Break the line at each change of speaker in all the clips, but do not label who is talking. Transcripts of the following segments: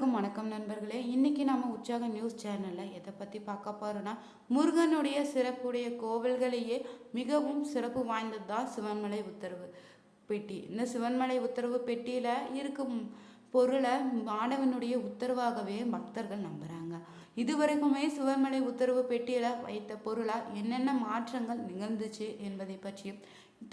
எல்லோருக்கும் வணக்கம் நண்பர்களே. இன்னைக்கு நம்ம உற்சாக நியூஸ் சேனலில் எதை பற்றி பார்க்க போகிறோன்னா, முருகனுடைய சிறப்புடைய கோவில்களையே மிகவும் சிறப்பு வாய்ந்தது தான் சிவன்மலை உத்தரவு பெட்டி. இந்த சிவன்மலை உத்தரவு பெட்டியில் இருக்கும் பொருளை மாணவனுடைய உத்தரவாகவே பக்தர்கள் நம்புகிறாங்க. இதுவரைக்குமே சிவன்மலை உத்தரவு பெட்டியில் வைத்த பொருளால் என்னென்ன மாற்றங்கள் நிகழ்ந்துச்சு என்பதை பற்றியும்,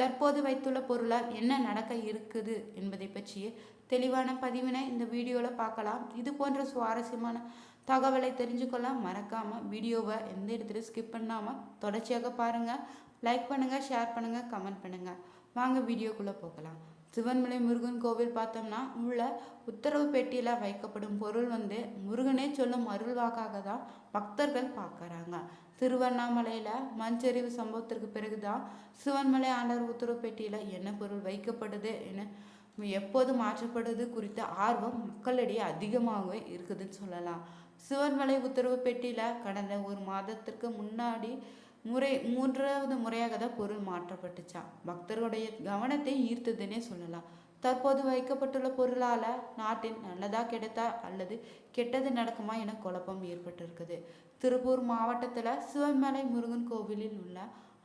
தற்போது வைத்துள்ள பொருளால் என்ன நடக்க இருக்குது என்பதை பற்றிய தெளிவான பதிவினை இந்த வீடியோவில் பார்க்கலாம். இது போன்ற சுவாரஸ்யமான தகவலை தெரிஞ்சுக்கொள்ள மறக்காமல் வீடியோவை எந்த இடத்துல ஸ்கிப் பண்ணாமல் தொடர்ச்சியாக பாருங்கள். லைக் பண்ணுங்கள், ஷேர் பண்ணுங்கள், கமெண்ட் பண்ணுங்கள். வாங்க வீடியோக்குள்ளே போகலாம். சிவன்மலை முருகன் கோவில் பார்த்தோம்னா உள்ள உத்தரவு பெட்டியில் வைக்கப்படும் பொருள் முருகனே சொல்லும் அருள்வாக்காக தான் பக்தர்கள் பார்க்குறாங்க. திருவண்ணாமலையில் மண்சரிவு சம்பவத்திற்கு பிறகுதான் சிவன்மலை ஆண்டவர் உத்தரவு பெட்டியில் என்ன பொருள் வைக்கப்படுது என எப்போது மாற்றப்படுது குறித்த ஆர்வம் மக்களிடையே அதிகமாகவே இருக்குதுன்னு சொல்லலாம். சிவன்மலை உத்தரவு பெட்டியில் கடந்த ஒரு மாதத்திற்கு முன்னாடி மூன்றாவது முறையாக தான் பொருள் மாற்றப்பட்டுச்சான். பக்தர்களுடைய கவனத்தை ஈர்த்ததுன்னே சொல்லலாம். தற்போது வைக்கப்பட்டுள்ள பொருளால் நாட்டில் நல்லதா கெடுத்தா அல்லது கெட்டது நடக்குமா என குழப்பம் ஏற்பட்டிருக்குது. திருப்பூர் மாவட்டத்தில் சிவன்மலை முருகன் கோவிலில் உள்ள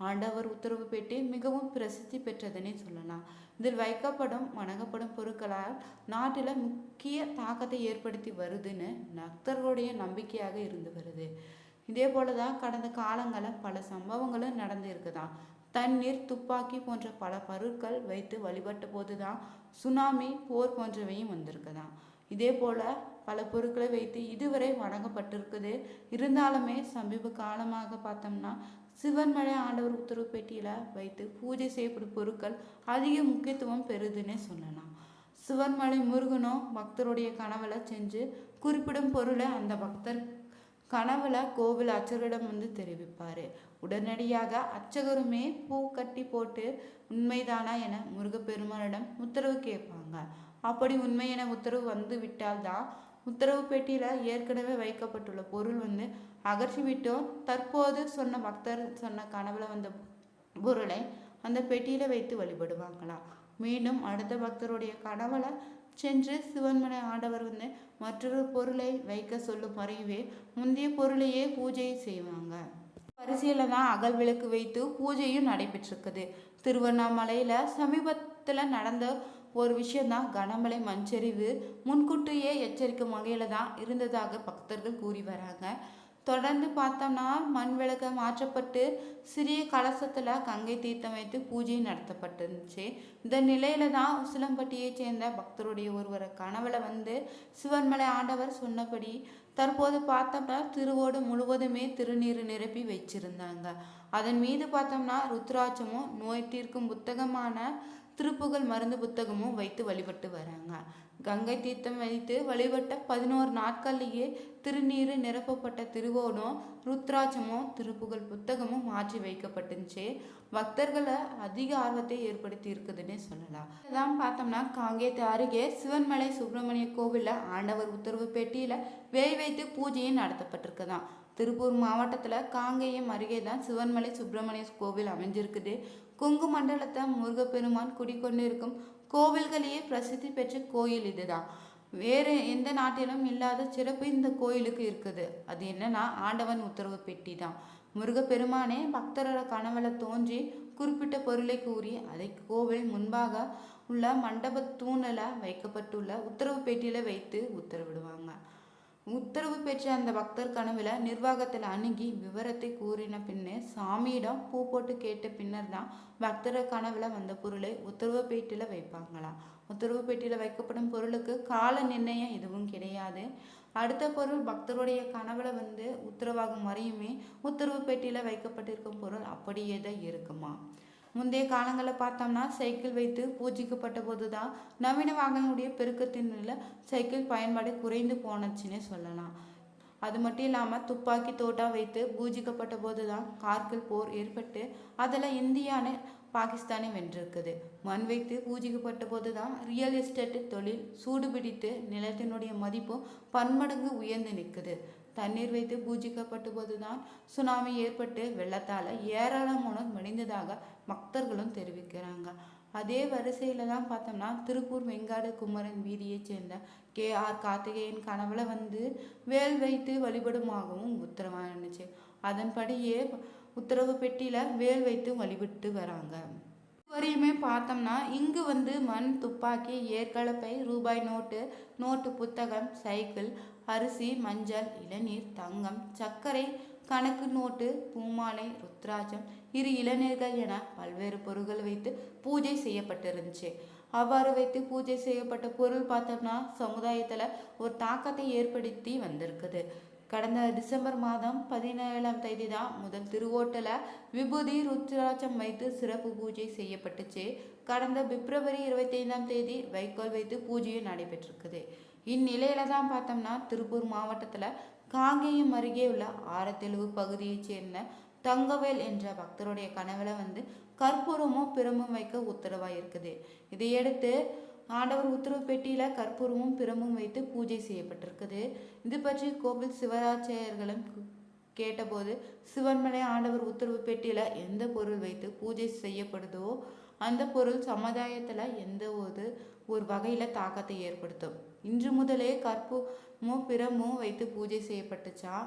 ஆண்டவர் உத்தரவு பெட்டி மிகவும் பிரசித்தி பெற்றதுன்னே சொல்லலாம். இதில் வைக்கப்படும் வணங்கப்படும் பொருட்களால் நாட்டில் முக்கிய தாக்கத்தை ஏற்படுத்தி வருதுன்னு பக்தர்களுடைய நம்பிக்கையாக இருந்து வருது. இதே போல தான் கடந்த காலங்களில் பல சம்பவங்களும் நடந்து இருக்குதான். தண்ணீர், துப்பாக்கி போன்ற பல பொருட்கள் வைத்து வழிபட்ட போது தான் சுனாமி, போர் போன்றவையும் வந்திருக்குதான். இதே போல பல பொருட்களை வைத்து இதுவரை வழங்கப்பட்டிருக்குது. இருந்தாலுமே சமீப காலமாக பார்த்தோம்னா சிவன்மலை ஆண்டவர் உத்தரவு பெட்டியில் வைத்து பூஜை செய்யப்படும் பொருட்கள் அதிக முக்கியத்துவம் பெறுதுன்னே சொல்லலாம். சிவன்மலை முருகனும் பக்தருடைய கனவுல செஞ்சு குறிப்பிடும் பொருளை அந்த பக்தர் கனவுல கோவில் அர்ச்சகரிடம் தெரிவிப்பார். உடனடியாக அர்ச்சகருமே பூ கட்டி போட்டு உண்மைதானா என முருகப்பெருமானிடம் உத்தரவு கேட்பாங்க. அப்படி உண்மை என உத்தரவு வந்து விட்டால்தான் உத்தரவு பெட்டியில் ஏற்கனவே வைக்கப்பட்டுள்ள பொருள் அகற்றிவிட்டோம். தற்போது சொன்ன பக்தர் சொன்ன கனவுல வந்த பொருளை அந்த பெட்டியில் வைத்து வழிபடுவாங்களாம். மீண்டும் அடுத்த பக்தருடைய கனவுல சென்று சிவன்மலை ஆண்டவர் மற்றொரு பொருளை வைக்க சொல்லும் வரையவே முந்தைய பொருளையே பூஜை செய்வாங்க. வரிசையில தான் அகல் விளக்கு வைத்து பூஜையும் நடைபெற்றிருக்குது. திருவண்ணாமலையில சமீபத்தில் நடந்த ஒரு விஷயம்தான் கனமழை மண்சரிவு முன்கூட்டியே எச்சரிக்கும் வகையில தான் இருந்ததாக பக்தர்கள் கூறி வராங்க. தொடர்ந்து பார்த்தோம்னா மண் விளக்கு மாற்றப்பட்டு சிறிய கலசத்தில் கங்கை தீர்த்தம் வைத்து பூஜை நடத்தப்பட்டுருந்துச்சு. இந்த நிலையில தான் உசிலம்பட்டியை சேர்ந்த பக்தருடைய ஒருவரை கனவுல சிவன்மலை ஆண்டவர் சொன்னபடி தற்போது பார்த்தோம்னா திருவோடு முழுவதுமே திருநீர் நிரப்பி வச்சிருந்தாங்க. அதன் மீது பார்த்தோம்னா ருத்ராட்சமும் நோய் தீர்க்கும் புத்தகமான திருப்புகழ் மருந்து புத்தகமும் வைத்து வழிபட்டு வராங்க. கங்கை தீர்த்தம் வைத்து வழிபட்ட 11 நாட்கள்லேயே திருநீர் நிரப்பப்பட்ட திருவோடும் ருத்ராட்சமும் திருப்புகழ் புத்தகமும் மாற்றி வைக்கப்பட்டுச்சு. பக்தர்களை அதிக ஆர்வத்தை ஏற்படுத்தி இருக்குதுன்னே சொல்லலாம். இதான் பார்த்தோம்னா காங்கேயத்து அருகே சிவன்மலை சுப்பிரமணிய கோவிலில் ஆண்டவர் உத்தரவு பெட்டியில் வேய் வைத்து பூஜையும் நடத்தப்பட்டிருக்குதான். திருப்பூர் மாவட்டத்தில் காங்கேயம் அருகே தான் சிவன்மலை சுப்பிரமணிய கோவில் அமைஞ்சிருக்குது. கொங்கு மண்டலத்தை முருகப்பெருமான் குடிக்கொண்டிருக்கும் கோவில்களையே பிரசித்தி பெற்ற கோயில் இதுதான். வேறு எந்த நாட்டிலும் இல்லாத சிறப்பு இந்த கோயிலுக்கு இருக்குது. அது என்னன்னா ஆண்டவன் உத்தரவு பெட்டி தான். முருகப்பெருமானே பக்தரோட கனவுல தோன்றி குறிப்பிட்ட பொருளை கூறி அதை கோவில் முன்பாக உள்ள மண்டப தூணில் வைக்கப்பட்டுள்ள உத்தரவு பெட்டியில் வைத்து உத்தரவிடுவாங்க. உத்தரவு பெற்ற அந்த பக்தர் கனவுல நிர்வாகத்தில் அணுகி விவரத்தை கூறின பின்னே சாமியிடம் பூ போட்டு கேட்ட பின்னர் தான் பக்தர் கனவுல வந்த பொருளை உத்தரவு பெட்டியில் வைப்பாங்களாம். உத்தரவு பெட்டியில் வைக்கப்படும் பொருளுக்கு கால நிர்ணயம் எதுவும் கிடையாது. அடுத்த பொருள் பக்தருடைய கனவுல உத்தரவாகும் வரையுமே உத்தரவு பெட்டியில் வைக்கப்பட்டிருக்கும் பொருள் அப்படியே தான் இருக்குமா. முந்தைய காலங்களில் பார்த்தோம்னா சைக்கிள் வைத்து பூஜிக்கப்பட்ட போது தான் நவீன வாகனங்களுடைய பெருக்கத்தின் சைக்கிள் பயன்பாடு குறைந்து போனச்சுன்னே சொல்லலாம். அது மட்டும் இல்லாமல் துப்பாக்கி தோட்டா வைத்து பூஜிக்கப்பட்ட போது தான் கார்கில் போர் ஏற்பட்டு அதில் இந்தியானு பாகிஸ்தானை வென்றிருக்குது. மண் வைத்து பூஜிக்கப்பட்ட போது தான் ரியல் எஸ்டேட் தொழில் சூடுபிடித்து நிலத்தினுடைய மதிப்பும் பன்மடங்கு உயர்ந்து நிற்குது. தண்ணீர் வைத்து பூஜிக்கப்பட்ட போது தான் சுனாமி ஏற்பட்டு வெள்ளத்தால் ஏராளமானோர் மடிந்ததாக பக்தர்களும் தெரிவிக்கிறாங்க. அதே வரிசையில் தான் பார்த்தோம்னா திருப்பூர் வெங்காடு குமரன் வீதியைச் சேர்ந்த KR கார்த்திகேயன் கனவுல வந்து வேல் வைத்து வழிபடுமாகவும் உத்தரவாக இருந்துச்சு. அதன்படியே உத்தரவு பெட்டியில வேல் வைத்து வழிபட்டு வராங்க. வரையுமே பார்த்தோம்னா இங்கு வந்து மண், துப்பாக்கி, ஏற்கலப்பை, ரூபாய் நோட்டு புத்தகம், சைக்கிள், அரிசி, மஞ்சள், இளநீர், தங்கம், சர்க்கரை, கணக்கு நோட்டு, பூமாலை, ருத்ராட்சம், 2 இளநீர்கள் என பல்வேறு பொருட்கள் வைத்து பூஜை செய்யப்பட்டிருந்துச்சு. அவ்வாறு வைத்து பூஜை செய்யப்பட்ட பொருள் பார்த்தோம்னா சமுதாயத்துல ஒரு தாக்கத்தை ஏற்படுத்தி வந்திருக்குது. கடந்த டிசம்பர் மாதம் 17ஆம் தேதி தான் முதல் திருவோட்டல விபூதி ருத்ராட்சம் வைத்து சிறப்பு பூஜை செய்யப்பட்டுச்சு. கடந்த பிப்ரவரி 25ஆம் தேதி வைக்கோல் வைத்து பூஜையும் நடைபெற்றிருக்குது. இந்நிலையில தான் பார்த்தோம்னா திருப்பூர் மாவட்டத்துல காங்கேயம் அருகே உள்ள ஆரத்தெழுவு பகுதியைச் சேர்ந்த தங்கவேல் என்ற பக்தருடைய கனவுல வந்து கற்பூரமும் பிரமும் வைக்க உத்தரவாயிருக்குது. இதையடுத்து ஆண்டவர் உத்தரவு பெட்டியில கற்பூரமும் பிரமும் வைத்து பூஜை செய்யப்பட்டிருக்குது. இது பற்றி கோவில் சிவராச்சாரியர்களும் கேட்டபோது சிவன்மலை ஆண்டவர் உத்தரவு பெட்டியில எந்த பொருள் வைத்து பூஜை செய்யப்படுதோ அந்த பொருள் சமுதாயத்துல எந்த ஒரு வகையில தாக்கத்தை ஏற்படுத்தும். இன்று முதலே கற்பூரமும் பிரமும் வைத்து பூஜை செய்யப்பட்டுச்சா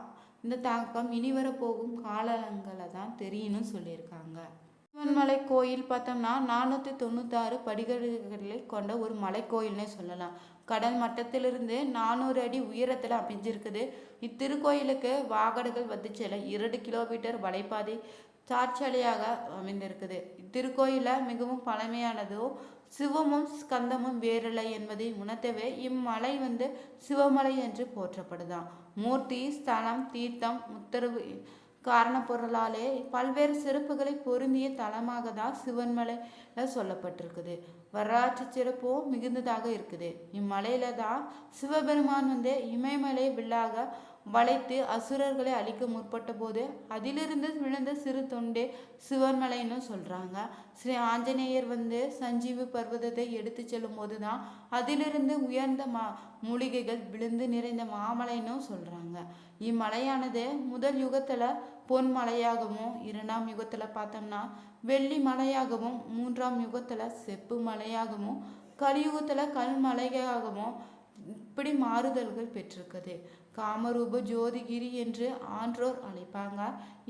இந்த தாக்கம் இனி வரப்போகும் காலங்களை தான் தெரியும்னு சொல்லியிருக்காங்க. சிவன்மலை கோயில் பார்த்தோம்னா 496 படிக்கட்டுகளை கொண்ட ஒரு மலை கோயில்னே சொல்லலாம். கடல் மட்டத்திலிருந்து 400 அடி உயரத்தில் அமைஞ்சிருக்குது. இத்திருக்கோயிலுக்கு வாகனங்கள் வந்து செல்ல 2 கிலோமீட்டர் வலைப்பாதை சாட்சியாக அமைந்திருக்குது. இத்திருக்கோயில மிகவும் பழமையானதோ சிவமும் ஸ்கந்தமும் வேறில்லை என்பதை உணர்த்தவே இம்மலை வந்து சிவமலை என்று போற்றப்படுதான். மூர்த்தி, ஸ்தலம், தீர்த்தம், உத்தரவு காரண பொருளாலே பல்வேறு சிறப்புகளை பொருந்திய தலமாக தான் சிவன்மலையில சொல்லப்பட்டிருக்குது. வரலாற்று சிறப்பும் மிகுந்ததாக இருக்குது. இம்மலையில தான் சிவபெருமான் வந்து இமயமலை வில்லாக வளைத்து அசுரர்களை அழிக்க முற்பட்ட போது அதிலிருந்து விழுந்த சிறு தொண்டே சிவன்மலைன்னு சொல்றாங்க. ஸ்ரீ ஆஞ்சநேயர் வந்து சஞ்சீவி பர்வதத்தை எடுத்து செல்லும் போதுதான் அதிலிருந்து உயர்ந்த மூலிகைகள் விழுந்து நிறைந்த மாமலைன்னு சொல்றாங்க. இம்மலையானது முதல் யுகத்துல பொன் மலையாகவும், 2ஆம் யுகத்துல பார்த்தோம்னா வெள்ளி மலையாகவும், 3ஆம் யுகத்துல செப்பு மலையாகவும், கலியுகத்துல கல் மலையாகவும் இப்படி மாறுதல்கள் பெற்றிருக்குது. காமரூப ஜோதிகிரி என்று ஆன்றோர் அழைப்பாங்க.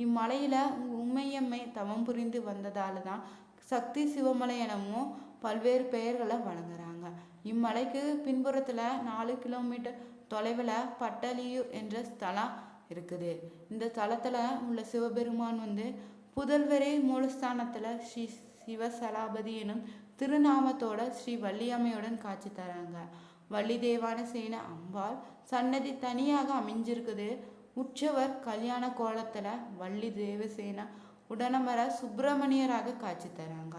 இம்மலையில உண்மையம்மை தவம் புரிந்து வந்ததால தான் சக்தி சிவமலை எனவும் பல்வேறு பெயர்களை வழங்குறாங்க. இம்மலைக்கு பின்புறத்துல 4 கிலோமீட்டர் தொலைவில் பட்டலியூர் என்ற ஸ்தலம் இருக்குது. இந்த ஸ்தலத்துல உள்ள சிவபெருமான் வந்து புதல்வரே மூலஸ்தானத்துல ஸ்ரீ சிவசலாபதி எனும் திருநாமத்தோட ஸ்ரீ வள்ளியம்மையுடன் காட்சி தராங்க. வள்ளி தேவான சேன அம்பாள் சன்னதி தனியாக அமைஞ்சிருக்குது. உற்சவர் கல்யாண கோலத்துல வள்ளி தேவசேனா உடனமர சுப்பிரமணியராக காட்சி தராங்க.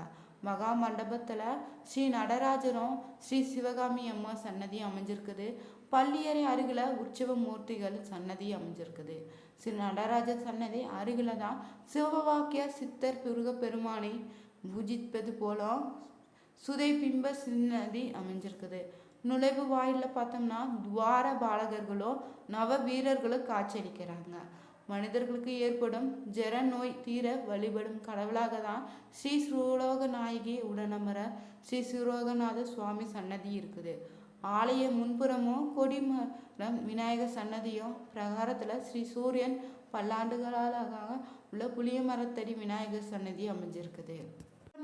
மகா மண்டபத்துல ஸ்ரீ நடராஜரும் ஸ்ரீ சிவகாமி அம்மா சன்னதி அமைஞ்சிருக்குது. பள்ளியறை அருகில உற்சவ மூர்த்திகள் சன்னதி அமைஞ்சிருக்குது. ஸ்ரீ நடராஜர் சன்னதி அருகில தான் சிவவாக்கிய சித்தர் முருக பெருமானை பூஜிப்பது போல சுதை பிம்ப சன்னதி அமைஞ்சிருக்குது. நுழைவு வாயில பார்த்தோம்னா துவார பாலகர்களோ நவ வீரர்களும் காட்சியளிக்கிறாங்க. மனிதர்களுக்கு ஏற்படும் ஜர நோய் தீர வழிபடும் கடவுளாக தான் ஸ்ரீ ஸ்ரீலோக நாயகி உடனமர ஸ்ரீ ஸ்ரீலோகநாத சுவாமி சன்னதி இருக்குது. ஆலய முன்புறமும் கொடிமரம் விநாயகர் சன்னதியும் பிரகாரத்துல ஸ்ரீ சூரியன் பல்லாண்டுகளாக உள்ள புளிய மரத்தடி விநாயகர் சன்னதி அமைஞ்சிருக்குது.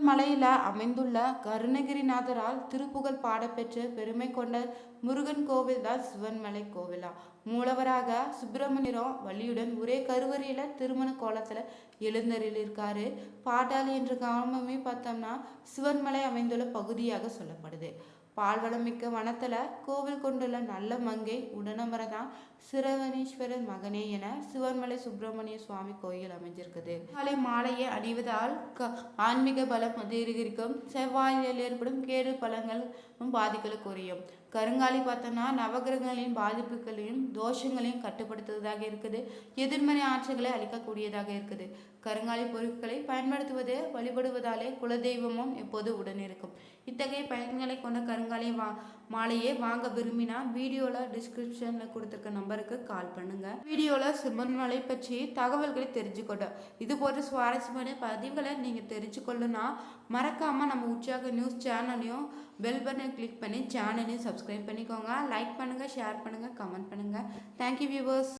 மலையில அமைந்துள்ள கருணகிரிநாதரால் திருப்புகழ் பாடப்பெற்ற பெருமை கொண்ட முருகன் கோவில் தான் சிவன்மலை கோவிலா. மூலவராக சுப்பிரமணியரும் வள்ளியுடன் ஒரே கருவறையில திருமண கோலத்துல எழுந்தருள் இருக்காரு. பாட்டாளி என்ற கிராமமே பார்த்தோம்னா சிவன்மலை அமைந்துள்ள பகுதியாக சொல்லப்படுது. பால்வளம் மிக்க வனத்துல கோவில் கொண்டுள்ள நல்ல மங்கை உடனமரதான் சிரவணீஸ்வரர் மகனே என சிவன்மலை சுப்பிரமணிய சுவாமி கோயில் அமைஞ்சிருக்குது. மாலையை அணிவதால் ஆன்மீக பலம் அதிகரிக்கும். செவ்வாயில் ஏற்படும் கேடு பலங்களும் பாதிக்கல குறையும். கருங்காலி பார்த்தோம்னா நவகிரகங்களின் பாதிப்புகளையும் தோஷங்களையும் கட்டுப்படுத்துவதாக இருக்குது. எதிர்மறை ஆற்றல்களை அளிக்கக்கூடியதாக இருக்குது. கருங்காலி பொருட்களை பயன்படுத்துவது வழிபடுவதாலே குலதெய்வமும் எப்போது உடன் இருக்கும். இத்தகைய பயன்களை கொண்ட கருங்காலி மாலையை வாங்க விரும்பினா வீடியோல டிஸ்கிரிப்ஷன்ல கொடுத்துருக்க நம்பருக்கு கால் பண்ணுங்க. வீடியோல சிவன்மலை பற்றி தகவல்களை தெரிஞ்சுக்கொண்டோம். இது போன்ற சுவாரஸ்யமான பதிவுகளை நீங்க தெரிஞ்சுக்கொள்ளணும்னா மறக்காம நம்ம உற்சாக நியூஸ் சேனலையும் பெல் பட்டனை கிளிக் பண்ணி சேனலையும் சப்ஸ்கிரைப் பண்ணிக்கோங்க. லைக் பண்ணுங்கள், ஷேர் பண்ணுங்கள், கமெண்ட் பண்ணுங்கள். Thank you viewers.